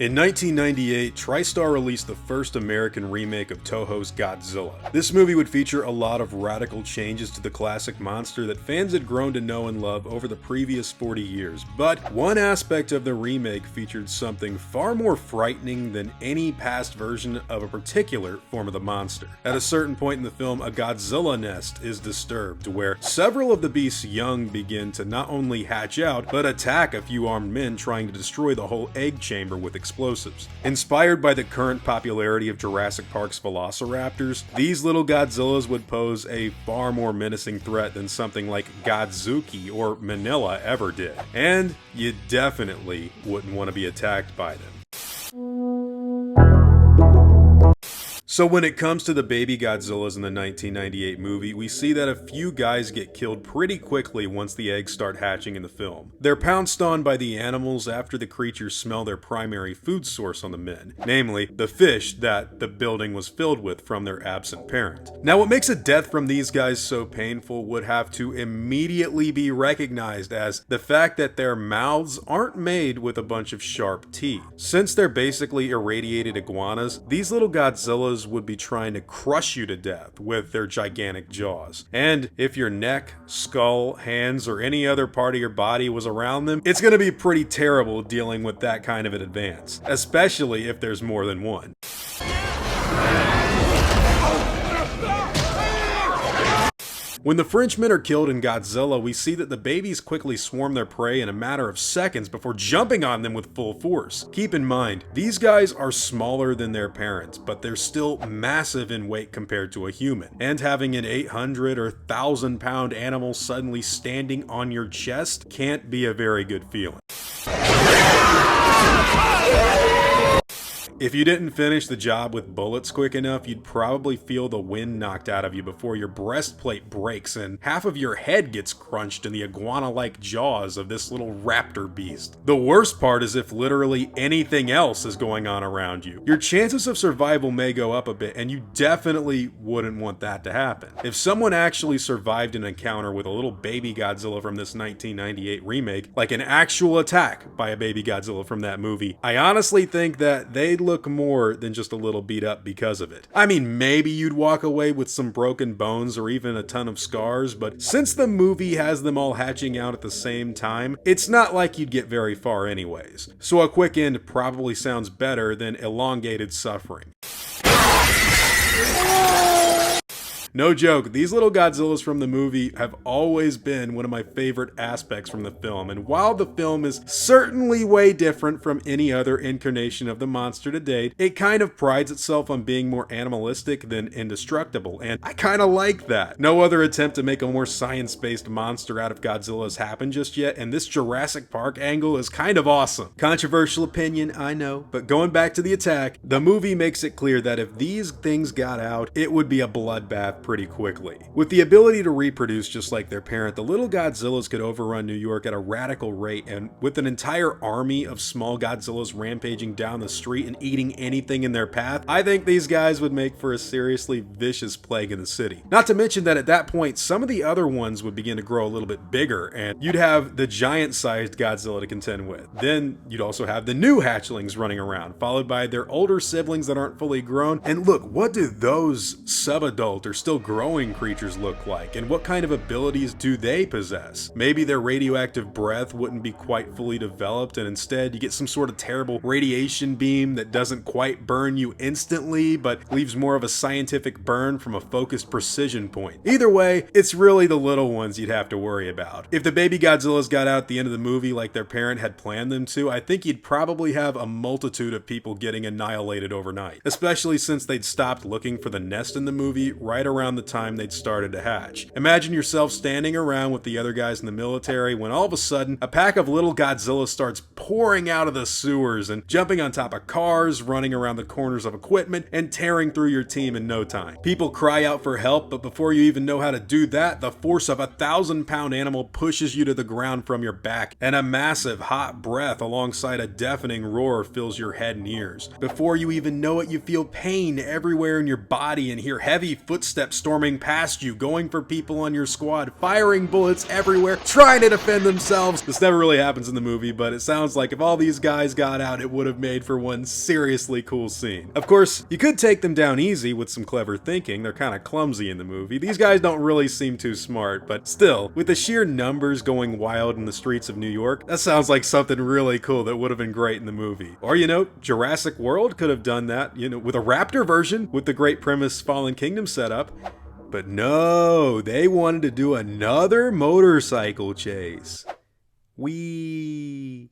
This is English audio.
In 1998, Tristar released the first American remake of Toho's Godzilla. This movie would feature a lot of radical changes to the classic monster that fans had grown to know and love over the previous 40 years, but one aspect of the remake featured something far more frightening than any past version of a particular form of the monster. At a certain point in the film, a Godzilla nest is disturbed, where several of the beast's young begin to not only hatch out, but attack a few armed men trying to destroy the whole egg chamber with explosives. Inspired by the current popularity of Jurassic Park's velociraptors, these little Godzillas would pose a far more menacing threat than something like Godzuki or Manila ever did. And you definitely wouldn't want to be attacked by them. So when it comes to the baby Godzillas in the 1998 movie, we see that a few guys get killed pretty quickly once the eggs start hatching in the film. They're pounced on by the animals after the creatures smell their primary food source on the men, namely the fish that the building was filled with from their absent parent. Now what makes a death from these guys so painful would have to immediately be recognized as the fact that their mouths aren't made with a bunch of sharp teeth. Since they're basically irradiated iguanas, these little Godzillas would be trying to crush you to death with their gigantic jaws. And if your neck, skull, hands, or any other part of your body was around them, it's gonna be pretty terrible dealing with that kind of an advance, especially if there's more than one. When the Frenchmen are killed in Godzilla, we see that the babies quickly swarm their prey in a matter of seconds before jumping on them with full force. Keep in mind, these guys are smaller than their parents, but they're still massive in weight compared to a human. And having an 800 or 1,000 pound animal suddenly standing on your chest can't be a very good feeling. If you didn't finish the job with bullets quick enough, you'd probably feel the wind knocked out of you before your breastplate breaks and half of your head gets crunched in the iguana-like jaws of this little raptor beast. The worst part is if literally anything else is going on around you. Your chances of survival may go up a bit, and you definitely wouldn't want that to happen. If someone actually survived an encounter with a little baby Godzilla from this 1998 remake, like an actual attack by a baby Godzilla from that movie, I honestly think that they'd look more than just a little beat up because of it. I mean, maybe you'd walk away with some broken bones or even a ton of scars, but since the movie has them all hatching out at the same time, it's not like you'd get very far anyways. So a quick end probably sounds better than elongated suffering. No joke, these little Godzillas from the movie have always been one of my favorite aspects from the film, and while the film is certainly way different from any other incarnation of the monster to date, it kind of prides itself on being more animalistic than indestructible, and I kind of like that. No other attempt to make a more science-based monster out of Godzilla has happened just yet, and this Jurassic Park angle is kind of awesome. Controversial opinion, I know, but going back to the attack, the movie makes it clear that if these things got out, it would be a bloodbath pretty quickly. With the ability to reproduce just like their parent, the little Godzillas could overrun New York at a radical rate, and with an entire army of small Godzillas rampaging down the street and eating anything in their path, I think these guys would make for a seriously vicious plague in the city. Not to mention that at that point, some of the other ones would begin to grow a little bit bigger, and you'd have the giant-sized Godzilla to contend with. Then you'd also have the new hatchlings running around, followed by their older siblings that aren't fully grown. And look, what do those subadult or still growing creatures look like, and what kind of abilities do they possess? Maybe their radioactive breath wouldn't be quite fully developed, and instead you get some sort of terrible radiation beam that doesn't quite burn you instantly, but leaves more of a scientific burn from a focused precision point. Either way, it's really the little ones you'd have to worry about. If the baby Godzillas got out at the end of the movie like their parent had planned them to, I think you'd probably have a multitude of people getting annihilated overnight, especially since they'd stopped looking for the nest in the movie right around the time they'd started to hatch. Imagine yourself standing around with the other guys in the military when all of a sudden a pack of little Godzillas starts pouring out of the sewers and jumping on top of cars, running around the corners of equipment, and tearing through your team in no time. People cry out for help, but before you even know how to do that, the force of a 1,000-pound animal pushes you to the ground from your back, and a massive hot breath alongside a deafening roar fills your head and ears. Before you even know it, you feel pain everywhere in your body and hear heavy footsteps kept storming past you, going for people on your squad, firing bullets everywhere, trying to defend themselves. This never really happens in the movie, but it sounds like if all these guys got out, it would have made for one seriously cool scene. Of course, you could take them down easy with some clever thinking. They're kind of clumsy in the movie. These guys don't really seem too smart, but still, with the sheer numbers going wild in the streets of New York, that sounds like something really cool that would have been great in the movie. Or, Jurassic World could have done that, with a raptor version, with the great premise Fallen Kingdom setup. But no, they wanted to do another motorcycle chase. Whee!